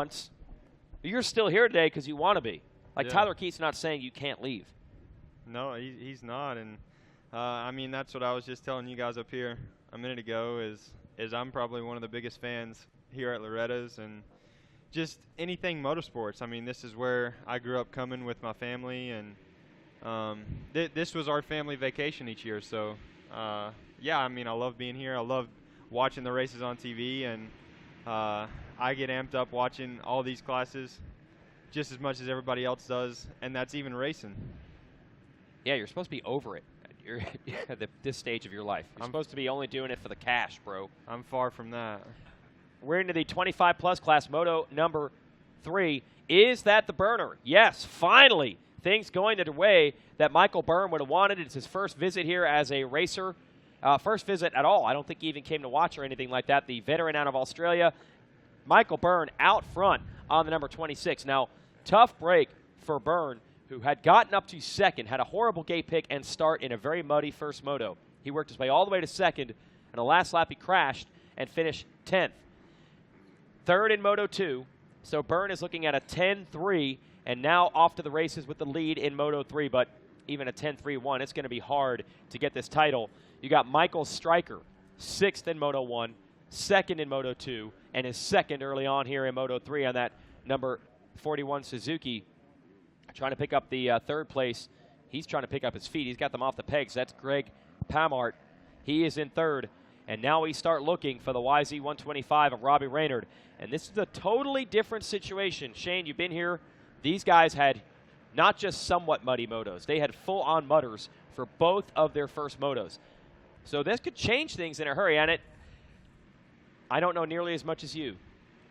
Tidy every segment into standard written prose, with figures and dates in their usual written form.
once. You're still here today because you want to be. Like, Yeah. Tyler Keith's not saying you can't leave. No, he's not. And, I mean, that's what I was just telling you guys up here a minute ago is I'm probably one of the biggest fans here at Loretta's and just anything motorsports. I mean, this is where I grew up coming with my family, and this was our family vacation each year. So, yeah, I mean, I love being here. I love watching the races on TV, and I get amped up watching all these classes just as much as everybody else does, and that's even racing. Yeah, you're supposed to be over it. You're at this stage of your life. You're supposed to be only doing it for the cash, bro. I'm far from that. We're into the 25-plus class, Moto number 3. Is that the burner? Yes, finally. Things going the way that Michael Byrne would have wanted. It's his first visit here as a racer. First visit at all. I don't think he even came to watch or anything like that. The veteran out of Australia, Michael Byrne, out front on the number 26. Now, tough break for Byrne, who had gotten up to second, had a horrible gate pick and start in a very muddy first moto. He worked his way all the way to second, and the last lap he crashed and finished 10th. Third in Moto 2, so Byrne is looking at a 10-3, and now off to the races with the lead in Moto 3, but even a 10-3-1, it's going to be hard to get this title. You got Michael Stryker, 6th in Moto 1, 2nd in Moto 2, and his second early on here in Moto 3 on that number 41 Suzuki. Trying to pick up the third place. He's trying to pick up his feet. He's got them off the pegs. That's Greg Pamart. He is in third. And now we start looking for the YZ125 of Robbie Raynard. And this is a totally different situation. Shane, you've been here. These guys had not just somewhat muddy motos. They had full-on mudders for both of their first motos. So this could change things in a hurry. And I don't know nearly as much as you.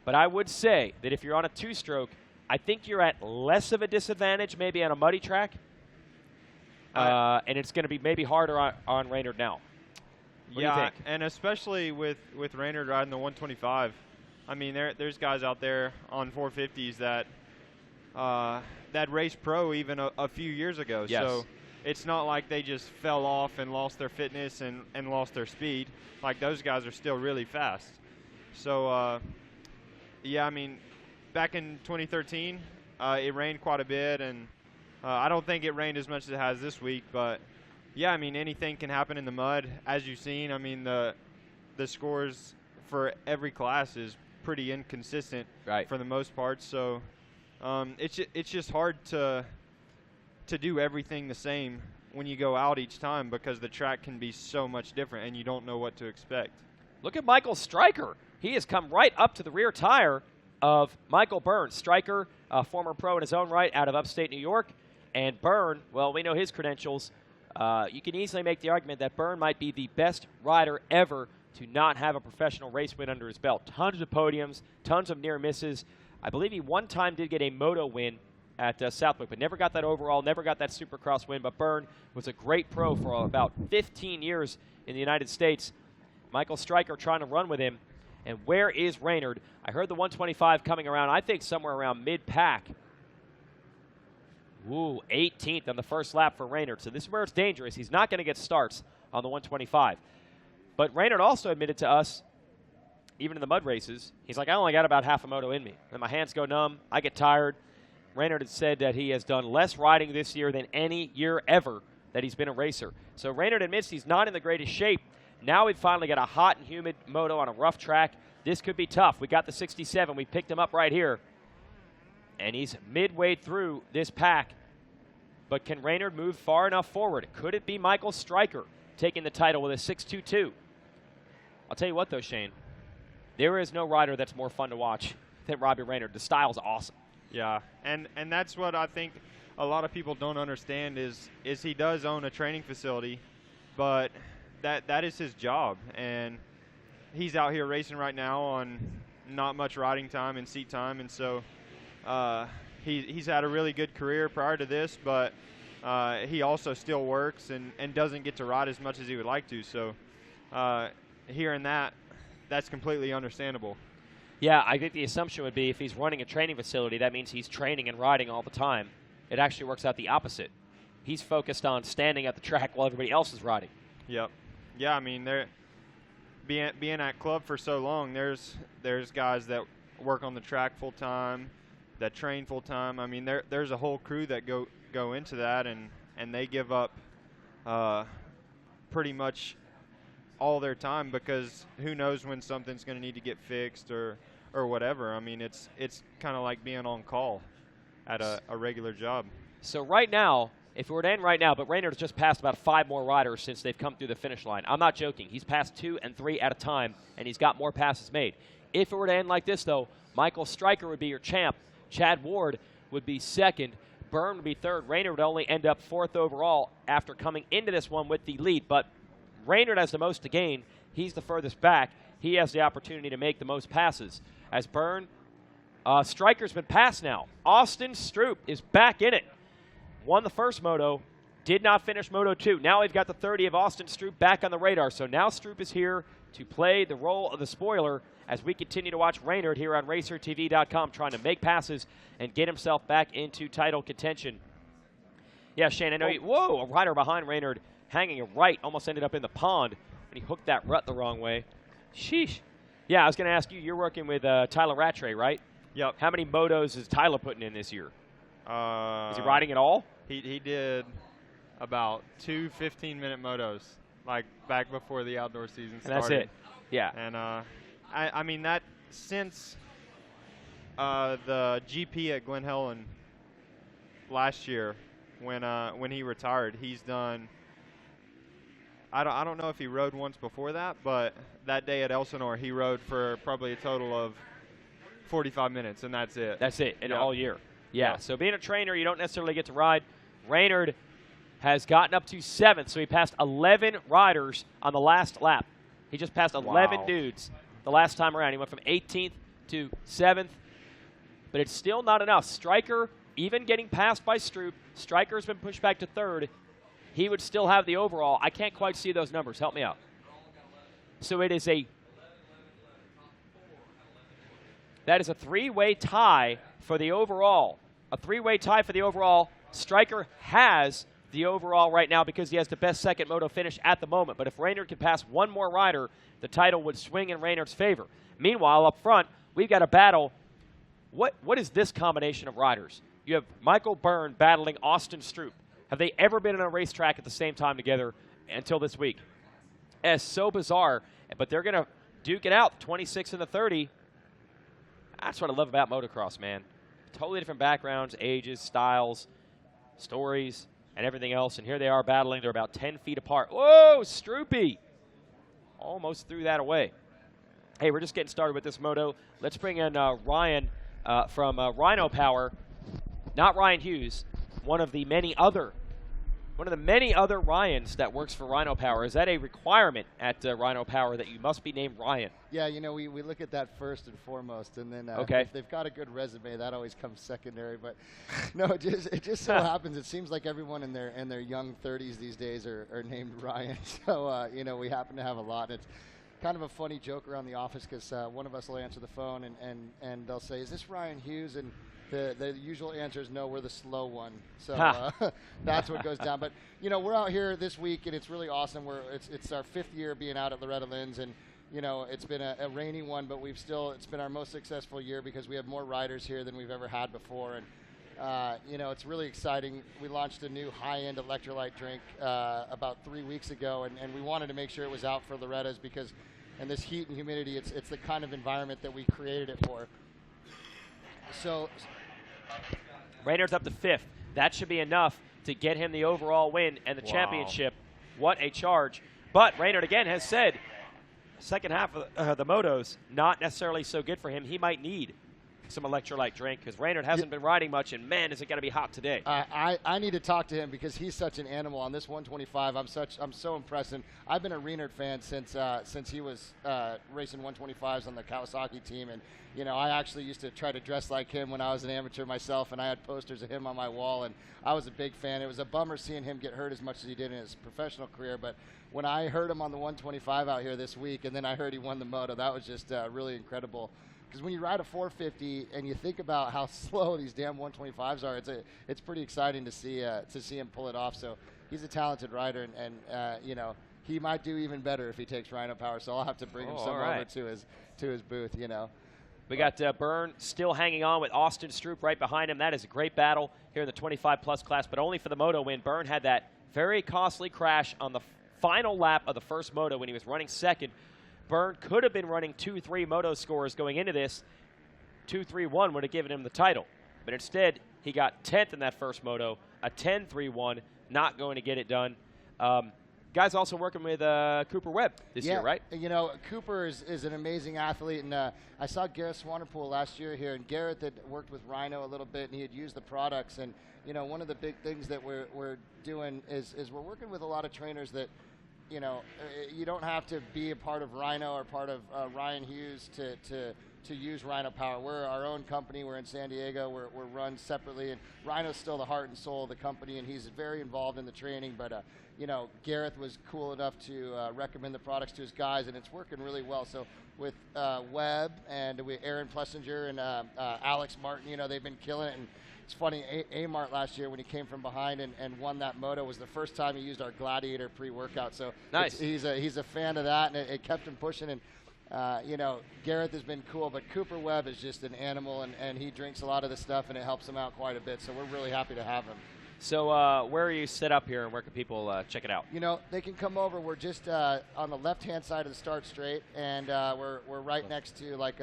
But I would say that if you're on a two-stroke, I think you're at less of a disadvantage maybe on a muddy track. And it's going to be maybe harder on Raynard now. What do you think? And especially with Raynard riding the 125. I mean, there's guys out there on 450s that raced pro even a few years ago. Yes. So it's not like they just fell off and lost their fitness and lost their speed. Like, those guys are still really fast. So, yeah, I mean, back in 2013, it rained quite a bit, and I don't think it rained as much as it has this week, but yeah, I mean, anything can happen in the mud. As you've seen, I mean, the scores for every class is pretty inconsistent for the most part. So it's just hard to do everything the same when you go out each time, because the track can be so much different and you don't know what to expect. Look at Michael Stryker. He has come right up to the rear tire of Michael Byrne. Stryker, a former pro in his own right out of upstate New York. And Byrne, well, we know his credentials. You can easily make the argument that Byrne might be the best rider ever to not have a professional race win under his belt. Tons of podiums, tons of near misses. I believe he one time did get a moto win at Southwick, but never got that overall, never got that Supercross win. But Byrne was a great pro for about 15 years in the United States. Michael Stryker trying to run with him. And where is Raynard? I heard the 125 coming around, I think somewhere around mid-pack. Ooh, 18th on the first lap for Raynard. So this is where it's dangerous. He's not going to get starts on the 125. But Raynard also admitted to us, even in the mud races, he's like, I only got about half a moto in me. And my hands go numb. I get tired. Raynard had said that he has done less riding this year than any year ever that he's been a racer. So Raynard admits he's not in the greatest shape. Now we've finally got a hot and humid moto on a rough track. This could be tough. We got the 67. We picked him up right here. And he's midway through this pack. But can Raynard move far enough forward? Could it be Michael Stryker taking the title with a 6.22? I'll tell you what, though, Shane. There is no rider that's more fun to watch than Robbie Raynard. The style's awesome. Yeah, and that's what I think a lot of people don't understand is he does own a training facility, but that is his job. And he's out here racing right now on not much riding time and seat time, and so he's had a really good career prior to this, but he also still works and doesn't get to ride as much as he would like to. So hearing that's completely understandable. Yeah, I think the assumption would be if he's running a training facility, that means he's training and riding all the time. It actually works out the opposite. He's focused on standing at the track while everybody else is riding. Yep. Yeah, I mean, being at club for so long, there's guys that work on the track full time, that train full time. I mean, there's a whole crew that go into that, and they give up pretty much all their time, because who knows when something's going to need to get fixed or whatever. I mean, it's kind of like being on call at a regular job. So right now, if it were to end right now, but Raynard's just passed about 5 more riders since they've come through the finish line. I'm not joking. He's passed 2 and 3 at a time, and he's got more passes made. If it were to end like this, though, Michael Stryker would be your champ. Chad Ward would be second. Byrne would be third. Raynard would only end up 4th overall after coming into this one with the lead. But Raynard has the most to gain. He's the furthest back. He has the opportunity to make the most passes. As Byrne, Stryker's been passed now. Austin Stroop is back in it. Won the first moto, did not finish Moto 2. Now we've got the 30 of Austin Stroop back on the radar. So now Stroop is here to play the role of the spoiler as we continue to watch Raynard here on RacerTV.com trying to make passes and get himself back into title contention. Yeah, Shane, I know whoa, a rider behind Raynard hanging a right, almost ended up in the pond when he hooked that rut the wrong way. Sheesh. Yeah, I was going to ask you, you're working with Tyler Rattray, right? Yep. How many motos is Tyler putting in this year? Is he riding at all? He did about 2 15-minute motos, like back before the outdoor season started. And that's it. Yeah. And I mean, that since the GP at Glen Helen last year, when he retired, he's done. I don't know if he rode once before that, but that day at Elsinore, he rode for probably a total of 45 minutes, and that's it. That's it, and Yep. all year. Yeah, Yep. so being a trainer, you don't necessarily get to ride. Raynard has gotten up to 7th, so he passed 11 riders on the last lap. He just passed 11 Wow. dudes the last time around. He went from 18th to 7th, but it's still not enough. Stryker, even getting passed by Stroop, Stryker's been pushed back to 3rd. He would still have the overall. I can't quite see those numbers. Help me out. So it is that is a 3-way tie for the overall. A 3-way tie for the overall. Stryker has the overall right now because he has the best second moto finish at the moment. But if Raynard could pass one more rider, the title would swing in Raynard's favor. Meanwhile, up front, we've got a battle. What is this combination of riders? You have Michael Byrne battling Austin Stroop. Have they ever been on a racetrack at the same time together until this week? It's so bizarre, but they're going to duke it out, 26 and the 30. That's what I love about motocross, man. Totally different backgrounds, ages, styles, stories, and everything else. And here they are battling. They're about 10 feet apart. Whoa, Stroopy! Almost threw that away. Hey, we're just getting started with this moto. Let's bring in Ryan from Rhino Power. Not Ryan Hughes, one of the many other Ryans that works for Rhino Power. Is that a requirement at Rhino Power that you must be named Ryan? Yeah, you know, we look at that first and foremost, and then okay. If they've got a good resume, that always comes secondary. But no, it just so happens. It seems like everyone in their young 30s these days are named Ryan. So you know, we happen to have a lot. It's kind of a funny joke around the office because one of us will answer the phone and they'll say, "Is this Ryan Hughes?" And the usual answer is no, we're the slow one. So that's what goes down. But, you know, we're out here this week, and it's really awesome. It's our 5th year being out at Loretta Lynn's, and, you know, it's been a rainy one, but it's been our most successful year because we have more riders here than we've ever had before. And, you know, it's really exciting. We launched a new high-end electrolyte drink about 3 weeks ago, and we wanted to make sure it was out for Loretta's because in this heat and humidity, it's the kind of environment that we created it for. So Raynard's up to 5th. That should be enough to get him the overall win and the championship. What a charge. But Raynard, again, has said second half of the motos, not necessarily so good for him. He might need some electrolyte drink because Raynard hasn't been riding much, and, man, is it going to be hot today. I need to talk to him because he's such an animal on this 125. I'm so impressed. And I've been a Raynard fan since he was racing 125s on the Kawasaki team. And, you know, I actually used to try to dress like him when I was an amateur myself, and I had posters of him on my wall, and I was a big fan. It was a bummer seeing him get hurt as much as he did in his professional career, but when I heard him on the 125 out here this week, and then I heard he won the moto, that was just really incredible. Because when you ride a 450 and you think about how slow these damn 125s are, it's pretty exciting to see him pull it off. So he's a talented rider, and you know, he might do even better if he takes Rhino Power. So I'll have to bring him some over to his booth, you know. We got Byrne still hanging on with Austin Stroop right behind him. That is a great battle here in the 25-plus class, but only for the Moto win. Byrne had that very costly crash on the final lap of the first Moto when he was running second. Byrne could have been running 2-3 Moto scores going into this. 2-3-1 would have given him the title. But instead, he got 10th in that first Moto, a 10-3-1, not going to get it done. Guy's also working with Cooper Webb this year, right? You know, Cooper is an amazing athlete, and I saw Gareth Swanepoel last year here, and Gareth had worked with Rhino a little bit, and he had used the products. And, you know, one of the big things that we're doing is we're working with a lot of trainers that, you know, you don't have to be a part of Rhino or part of Ryan Hughes to use Rhino Power. We're our own company. We're in San Diego. We're run separately, and Rhino's still the heart and soul of the company, and he's very involved in the training. But you know, Gareth was cool enough to recommend the products to his guys, and it's working really well. So with Webb and with Aaron Plessinger and Alex Martin, you know, they've been killing it. And it's funny, Amart last year when he came from behind and won that Moto was the first time he used our Gladiator pre-workout. So nice. He's a fan of that, and it kept him pushing. And you know, Gareth has been cool, but Cooper Webb is just an animal, and he drinks a lot of the stuff, and it helps him out quite a bit. So we're really happy to have him. So where are you set up here, and where can people check it out? You know, they can come over. We're just on the left-hand side of the start straight, and we're right next to like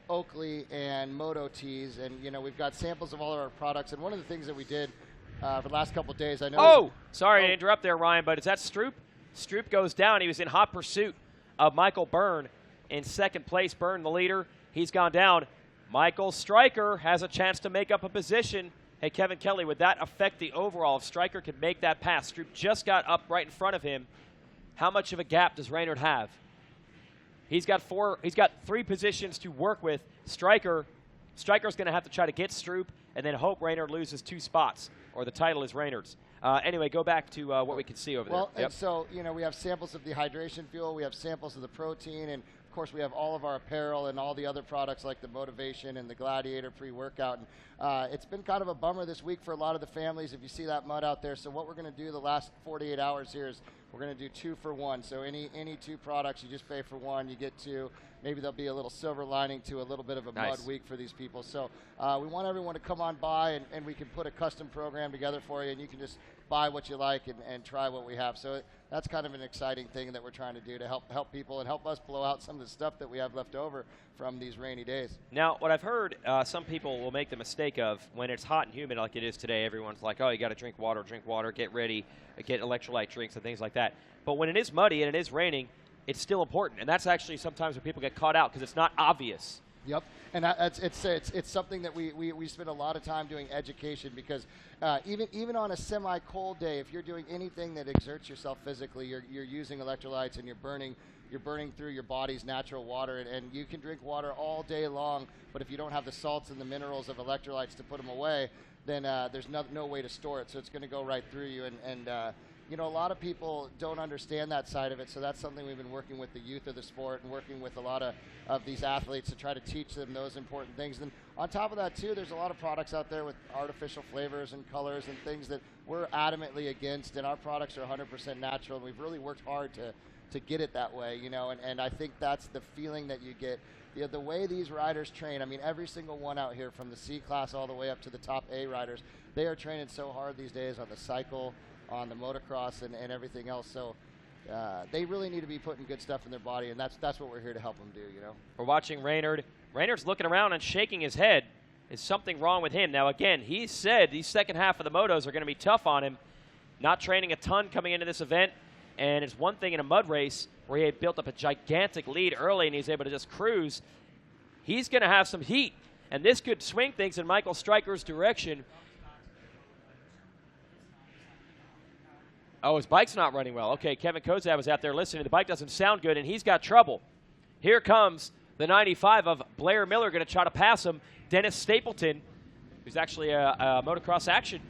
Oakley and Moto tees, and you know, we've got samples of all of our products. And one of the things that we did for the last couple of days, I know. Sorry to interrupt there, Ryan, but is that Stroop? Stroop goes down. He was in hot pursuit of Michael Byrne. In second place, Byrne, the leader. He's gone down. Michael Stryker has a chance to make up a position. Hey, Kevin Kelly, would that affect the overall if Stryker could make that pass? Stroop just got up right in front of him. How much of a gap does Reynard have? He's got 3 positions to work with. Stryker's going to have to try to get Stroop and then hope Reynard loses 2 spots, or the title is Reynard's. Anyway, go back to what we can see over there. Well, and so, you know, we have samples of the hydration fuel, we have samples of the protein, and of course we have all of our apparel and all the other products like the Motivation and the Gladiator pre-workout. And it's been kind of a bummer this week for a lot of the families if you see that mud out there. So what we're going to do the last 48 hours here is we're going to do 2 for 1. So any 2 products, you just pay for 1, you get 2. Maybe there'll be a little silver lining to a little bit of a mud week for these people. So we want everyone to come on by, and we can put a custom program together for you, and you can just buy what you like and try what we have. So that's kind of an exciting thing that we're trying to do to help people and help us blow out some of the stuff that we have left over from these rainy days. Now, what I've heard, some people will make the mistake of when it's hot and humid like it is today, everyone's like, oh, you got to drink water, get ready, get electrolyte drinks and things like that. But when it is muddy and it is raining, it's still important. And that's actually sometimes where people get caught out because it's not obvious. Yep, and it's something that we spend a lot of time doing education, because even on a semi-cold day, if you're doing anything that exerts yourself physically, you're using electrolytes and you're burning through your body's natural water, and you can drink water all day long, but if you don't have the salts and the minerals of electrolytes to put them away, then there's no way to store it, so it's going to go right through you. And you know, a lot of people don't understand that side of it, so that's something we've been working with the youth of the sport and working with a lot of these athletes to try to teach them those important things. And on top of that, too, there's a lot of products out there with artificial flavors and colors and things that we're adamantly against, and our products are 100% natural, and we've really worked hard to get it that way, you know, and I think that's the feeling that you get. The way these riders train, I mean, every single one out here from the C class all the way up to the top A riders, they are training so hard these days on the cycle, on the motocross, and everything else. So they really need to be putting good stuff in their body, and that's what we're here to help them do, you know. We're watching Reynard. Reynard's looking around and shaking his head. Is something wrong with him? Now, again, he said these second half of the motos are going to be tough on him, not training a ton coming into this event. And it's one thing in a mud race where he had built up a gigantic lead early and he's able to just cruise. He's going to have some heat, and this could swing things in Michael Stryker's direction. Oh, his bike's not running well. Okay, Kevin Kozad was out there listening. The bike doesn't sound good, and he's got trouble. Here comes the 95 of Blair Miller, going to try to pass him. Dennis Stapleton, who's actually a motocross action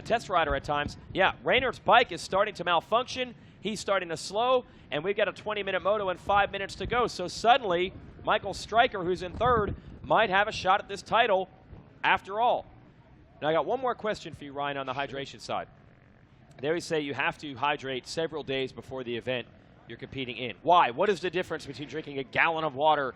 test rider at times. Yeah, Reynard's bike is starting to malfunction. He's starting to slow, and we've got a 20-minute moto and 5 minutes to go. So suddenly, Michael Stryker, who's in third, might have a shot at this title after all. Now, I got one more question for you, Ryan, on the hydration side. They always say you have to hydrate several days before the event you're competing in. Why? What is the difference between drinking a gallon of water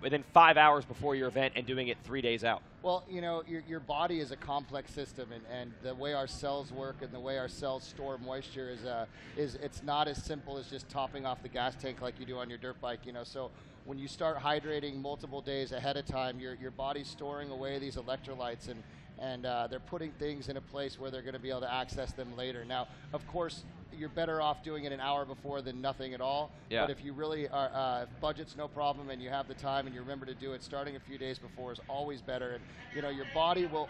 within 5 hours before your event and doing it 3 days out? Well, you know, your body is a complex system, and the way our cells work and the way our cells store moisture is it's not as simple as just topping off the gas tank like you do on your dirt bike. You know, so when you start hydrating multiple days ahead of time, your body's storing away these electrolytes, and they're putting things in a place where they're going to be able to access them later. Now, of course, you're better off doing it an hour before than nothing at all. Yeah. But if you really are, if budget's no problem and you have the time and you remember to do it, starting a few days before is always better. And you know, your body will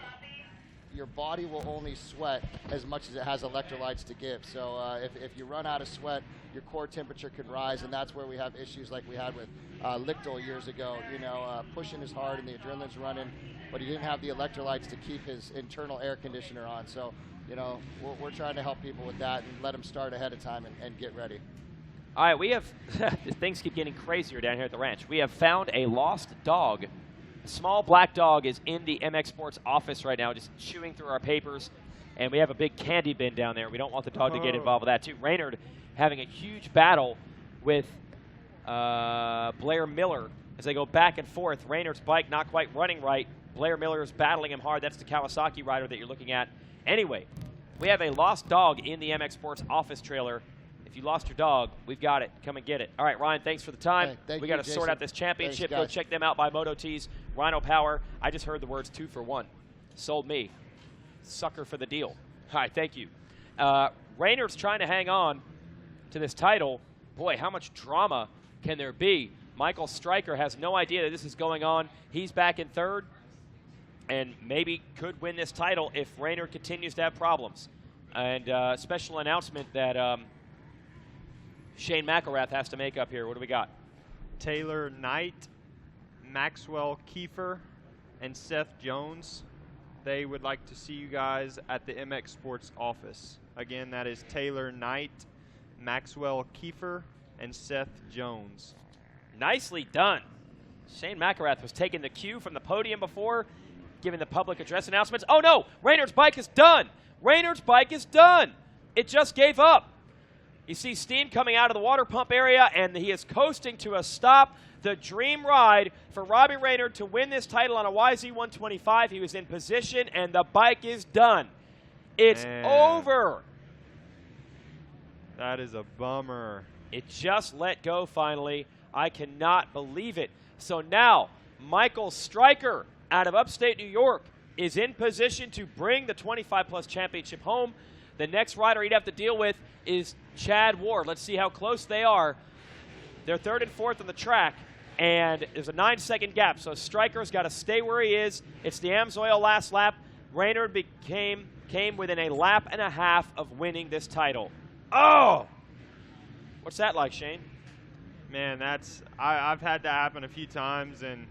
only sweat as much as it has electrolytes to give. So if you run out of sweat, your core temperature can rise, and that's where we have issues like we had with Lichtel years ago. You know, pushing as hard and the adrenaline's running, but he didn't have the electrolytes to keep his internal air conditioner on. So, you know, we're trying to help people with that and let them start ahead of time and get ready. All right, we have things keep getting crazier down here at the ranch. We have found a lost dog. A small black dog is in the MX Sports office right now, just chewing through our papers, and we have a big candy bin down there. We don't want the dog to get involved with that too. Raynard having a huge battle with Blair Miller as they go back and forth. Raynard's bike not quite running right. Blair Miller is battling him hard. That's the Kawasaki rider that you're looking at. Anyway, we have a lost dog in the MX Sports office trailer. If you lost your dog, we've got it. Come and get it. All right, Ryan, thanks for the time. Hey, we got to sort out this championship. Go check them out by Moto Tees. Rhino Power. I just heard the words 2 for 1. Sold me. Sucker for the deal. All right, thank you. Raynard's trying to hang on to this title. Boy, how much drama can there be? Michael Stryker has no idea that this is going on. He's back in third and maybe could win this title if Raynard continues to have problems. And special announcement that Shane McElrath has to make up here. What do we got? Taylor Knight, Maxwell Kiefer, and Seth Jones. They would like to see you guys at the MX Sports office. Again, that is Taylor Knight, Maxwell Kiefer, and Seth Jones. Nicely done. Shane McElrath was taking the cue from the podium before, giving the public address announcements. Oh, no, Raynard's bike is done. Raynard's bike is done. It just gave up. You see steam coming out of the water pump area, and he is coasting to a stop. The dream ride for Robbie Raynard to win this title on a YZ125. He was in position, and the bike is done. It's over. That is a bummer. It just let go finally. I cannot believe it. So now Michael Stryker out of upstate New York is in position to bring the 25-plus championship home. The next rider he'd have to deal with is Chad Ward. Let's see how close they are. They're third and fourth on the track, and there's a 9-second gap. So Stryker's got to stay where he is. It's the Amsoil last lap. Raynard came within a lap and a half of winning this title. Oh! What's that like, Shane? Man, I've had that happen a few times, and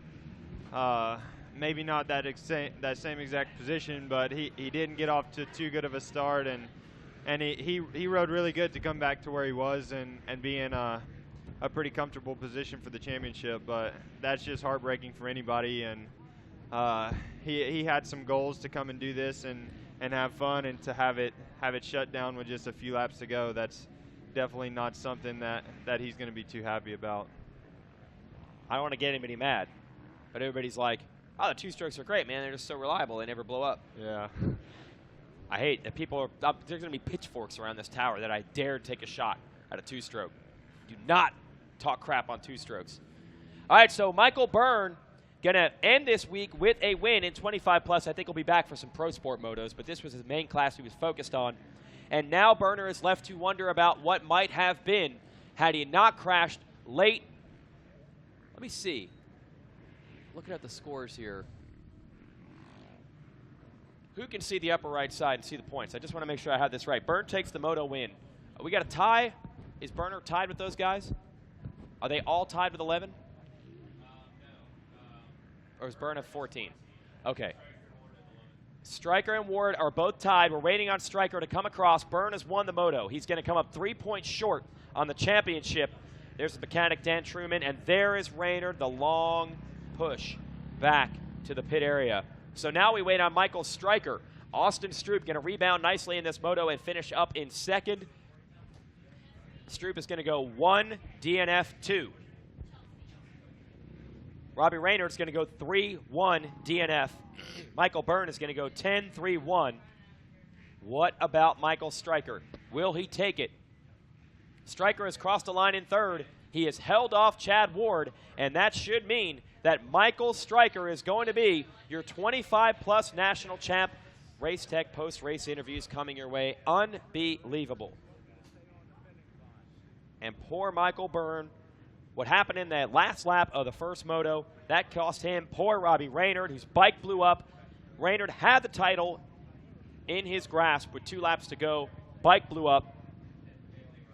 maybe not that same exact position, but he didn't get off to too good of a start, and he rode really good to come back to where he was and be in a pretty comfortable position for the championship. But that's just heartbreaking for anybody, and he had some goals to come and do this and have fun, and to have it shut down with just a few laps to go. That's definitely not something that he's going to be too happy about. I don't want to get anybody mad, but everybody's like, oh, the two-strokes are great, man. They're just so reliable. They never blow up. Yeah. I hate that people are there's going to be pitchforks around this tower that I dare take a shot at a two-stroke. Do not talk crap on two-strokes. All right, so Michael Byrne going to end this week with a win in 25-plus. I think he'll be back for some pro sport motos, but this was his main class he was focused on. And now Burner is left to wonder about what might have been had he not crashed late. Let me see. Looking at the scores here. Who can see the upper right side and see the points? I just want to make sure I have this right. Byrne takes the moto win. We got a tie. Is Burner tied with those guys? Are they all tied with 11? No. Or is Byrne at 14? Okay. Stryker and Ward are both tied. We're waiting on Stryker to come across. Byrne has won the moto. He's going to come up 3 points short on the championship. There's the mechanic, Dan Truman, and there is Raynard, the long push back to the pit area. So now we wait on Michael Stryker. Austin Stroop going to rebound nicely in this moto and finish up in second. Stroop is going to go 1, DNF 2. Robbie Raynard's going to go 3-1 DNF. Michael Byrne is going to go 10-3-1. What about Michael Stryker? Will he take it? Stryker has crossed the line in third. He has held off Chad Ward, and that should mean that Michael Stryker is going to be your 25-plus national champ. Race Tech post-race interviews coming your way. Unbelievable. And poor Michael Byrne. What happened in that last lap of the first moto, that cost him. Poor Robbie Raynard, whose bike blew up. Raynard had the title in his grasp with 2 laps to go. Bike blew up.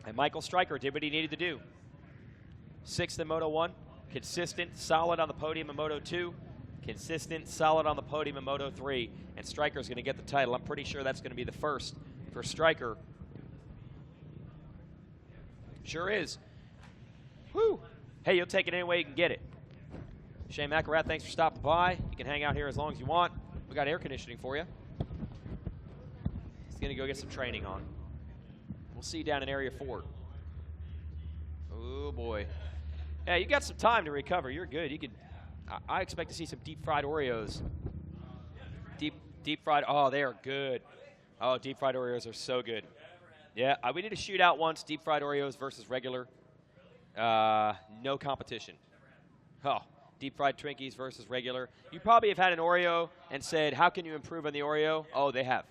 And Michael Stryker did what he needed to do. 6th in Moto 1. Consistent, solid on the podium in Moto 2. Consistent, solid on the podium in Moto 3. And Stryker's going to get the title. I'm pretty sure that's going to be the first for Stryker. Sure is. Whew. Hey, you'll take it any way you can get it. Shane McElrath, thanks for stopping by. You can hang out here as long as you want. We got air conditioning for you. He's going to go get some training on. We'll see you down in Area 4. Oh, boy. Yeah, you got some time to recover. You're good. You could. I expect to see some deep-fried Oreos. Deep-fried. Oh, they are good. Oh, deep-fried Oreos are so good. Yeah, we need a shootout once, deep-fried Oreos versus regular. No competition. Oh, deep-fried Twinkies versus regular. You probably have had an Oreo and said, how can you improve on the Oreo? Oh, they have.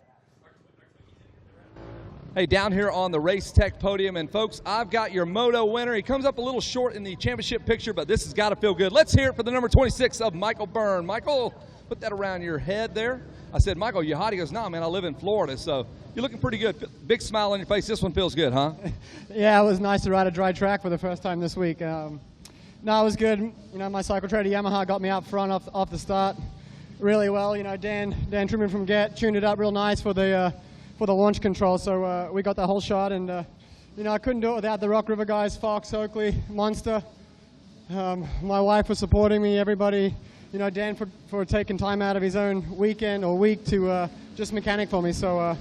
Hey, down here on the Race Tech podium, and folks, I've got your Moto winner. He comes up a little short in the championship picture, but this has got to feel good. Let's hear it for the number 26 of Michael Byrne. Michael, put that around your head there. I said, Michael, you hot? He goes, no, man, I live in Florida, so you're looking pretty good. Big smile on your face. This one feels good, huh? Yeah, it was nice to ride a dry track for the first time this week. No, it was good. You know, my cycle trader Yamaha got me out front off the start really well. You know, Dan Truman from Get tuned it up real nice for the launch control, so we got the whole shot, and you know, I couldn't do it without the Rock River guys, Fox, Oakley, Monster. My wife was supporting me, everybody, you know, Dan for taking time out of his own weekend or week to just mechanic for me, so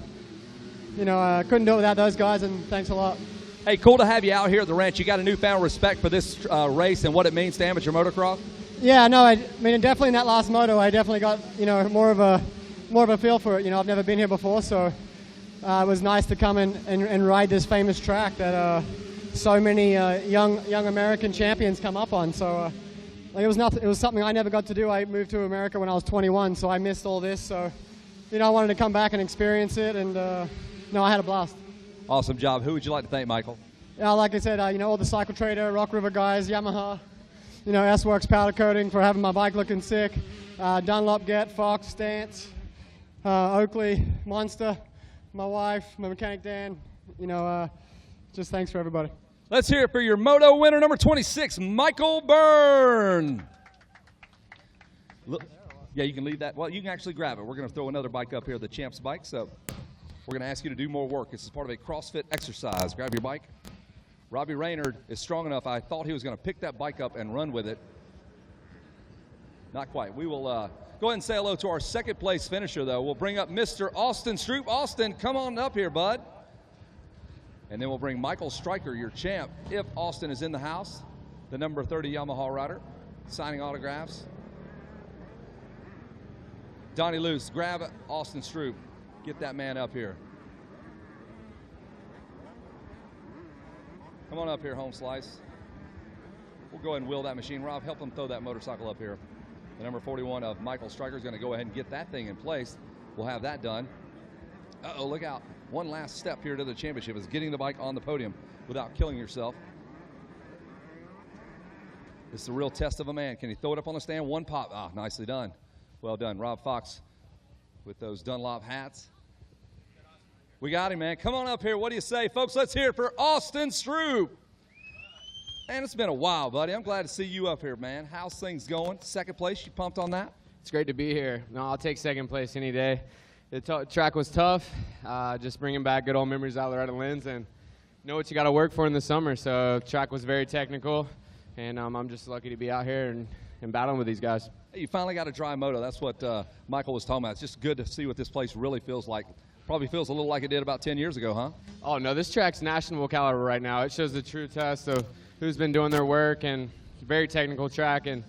you know, I couldn't do it without those guys, and thanks a lot. Hey, cool to have you out here at the ranch. You got a newfound respect for this race and what it means to amateur motocross? Yeah, no, I mean, definitely in that last moto, I definitely got, you know, more of a feel for it. You know, I've never been here before, so it was nice to come and ride this famous track that so many young American champions come up on. So it was something I never got to do. I moved to America when I was 21, so I missed all this. So, you know, I wanted to come back and experience it, and no, I had a blast. Awesome job. Who would you like to thank, Michael? Yeah, like I said, you know, all the Cycle Trader, Rock River guys, Yamaha, you know, S-Works powder coating for having my bike looking sick, Dunlop Get, Fox, Stance, Oakley, Monster, my wife, my mechanic Dan, you know, just thanks for everybody. Let's hear it for your Moto winner, number 26, Michael Byrne. Look, yeah, you can leave that. Well, you can actually grab it. We're going to throw another bike up here, the Champ's bike, so we're going to ask you to do more work. This is part of a CrossFit exercise. Grab your bike. Robbie Raynard is strong enough. I thought he was going to pick that bike up and run with it. Not quite. We will go ahead and say hello to our second place finisher, though. We'll bring up Mr. Austin Stroop. Austin, come on up here, bud. And then we'll bring Michael Stryker, your champ, if Austin is in the house, the number 30 Yamaha rider, signing autographs. Donnie Luce, grab Austin Stroop. Get that man up here. Come on up here, Home Slice. We'll go ahead and wheel that machine. Rob, help them throw that motorcycle up here. The number 41 of Michael Stryker is going to go ahead and get that thing in place. We'll have that done. Uh-oh, look out. One last step here to the championship is getting the bike on the podium without killing yourself. This is a real test of a man. Can he throw it up on the stand? One pop. Ah, nicely done. Well done. Rob Fox with those Dunlop hats. We got him, man. Come on up here. What do you say, folks? Let's hear it for Austin Stroop. Man, it's been a while, buddy. I'm glad to see you up here, man. How's things going? Second place. You pumped on that? It's great to be here. No, I'll take second place any day. The track was tough. Just bringing back good old memories out Loretta Lynn's, and know what you got to work for in the summer. So the track was very technical, and I'm just lucky to be out here and battling with these guys. Hey, you finally got a dry moto. That's what Michael was talking about. It's just good to see what this place really feels like. Probably feels a little like it did about 10 years ago, huh? Oh, no, this track's national caliber right now. It shows the true test of who's been doing their work, and very technical track. And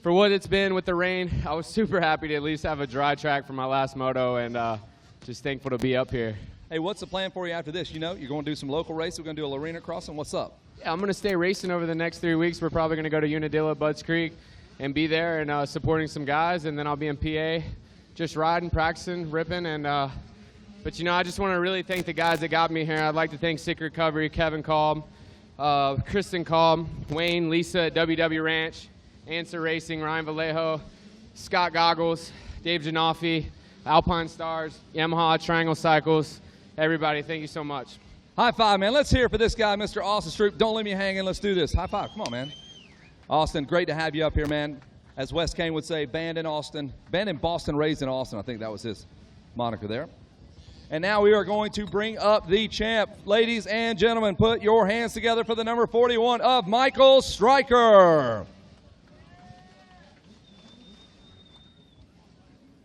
for what it's been with the rain, I was super happy to at least have a dry track for my last moto, and just thankful to be up here. Hey, what's the plan for you after this? You know, you're going to do some local races. We're going to do a Loretta crossing. What's up? Yeah, I'm going to stay racing over the next 3 weeks. We're probably going to go to Unadilla, Budds Creek, and be there and supporting some guys, and then I'll be in PA just riding, practicing, ripping. And but, you know, I just want to really thank the guys that got me here. I'd like to thank Sick Recovery, Kevin Kolb, Kristen Kolb, Wayne, Lisa at WW Ranch, Answer Racing, Ryan Vallejo, Scott Goggles, Dave Janoffy, Alpine Stars, Yamaha, Triangle Cycles. Everybody, thank you so much. High five, man. Let's hear it for this guy, Mr. Austin Stroop. Don't leave me hanging. Let's do this. High five. Come on, man. Austin, great to have you up here, man. As Wes Kane would say, banned in Austin. Banned in Boston, raised in Austin. I think that was his moniker there. And now we are going to bring up the champ. Ladies and gentlemen, put your hands together for the number 41 of Michael Stryker.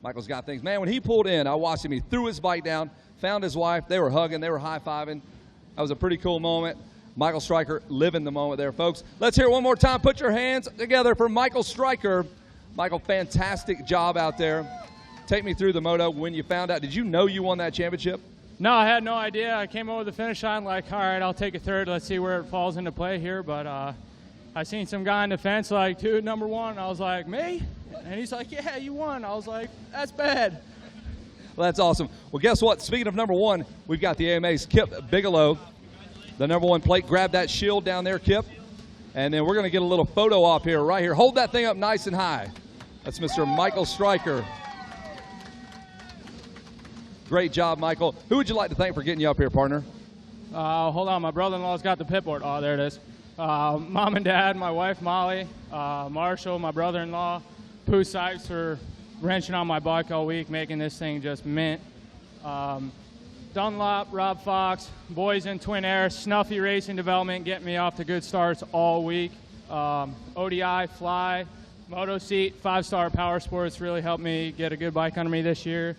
Michael's got things. Man, when he pulled in, I watched him. He threw his bike down, found his wife. They were hugging. They were high-fiving. That was a pretty cool moment. Michael Stryker living the moment there, folks. Let's hear it one more time. Put your hands together for Michael Stryker. Michael, fantastic job out there. Take me through the moto. When you found out, did you know you won that championship? No, I had no idea. I came over the finish line like, all right, I'll take a third. Let's see where it falls into play here. But I seen some guy in the fence like, dude, number one. I was like, me? And he's like, yeah, you won. I was like, that's bad. Well, that's awesome. Well, guess what? Speaking of number one, we've got the AMA's Kip Bigelow, the number one plate. Grab that shield down there, Kip. And then we're going to get a little photo op here, right here. Hold that thing up nice and high. That's Mr. Michael Stryker. Great job, Michael. Who would you like to thank for getting you up here, partner? Hold on. My brother-in-law's got the pit board. Oh, there it is. Mom and Dad, my wife, Molly, Marshall, my brother-in-law, Pooh Sykes for wrenching on my bike all week, making this thing just mint. Dunlop, Rob Fox, boys in Twin Air, Snuffy Racing Development, getting me off to good starts all week. ODI, Fly, Moto Seat, 5-Star Power Sports really helped me get a good bike under me this year.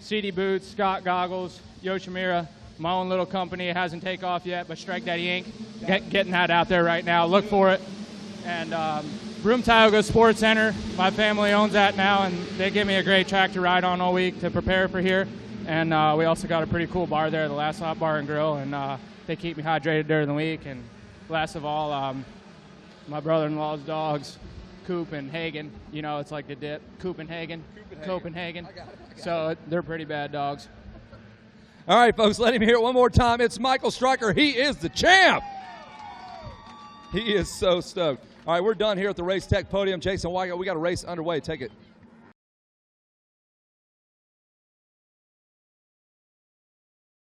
CD Boots, Scott Goggles, Yoshimura, my own little company. It hasn't taken off yet, but Strike Daddy Inc. Getting that out there right now. Look for it. And Broome Tioga Sports Center, my family owns that now, and they give me a great track to ride on all week to prepare for here. And we also got a pretty cool bar there, the Last Stop Bar and Grill, and they keep me hydrated during the week. And last of all, my brother-in-law's dogs, Coop and Hagen. You know, it's like the dip. Coop and Hagen. Copenhagen. I got it. So they're pretty bad dogs. All right, folks, let him hear it one more time. It's Michael Stryker. He is the champ. He is so stoked. All right, we're done here at the Race Tech podium. Jason Weigelt, we got a race underway. Take it.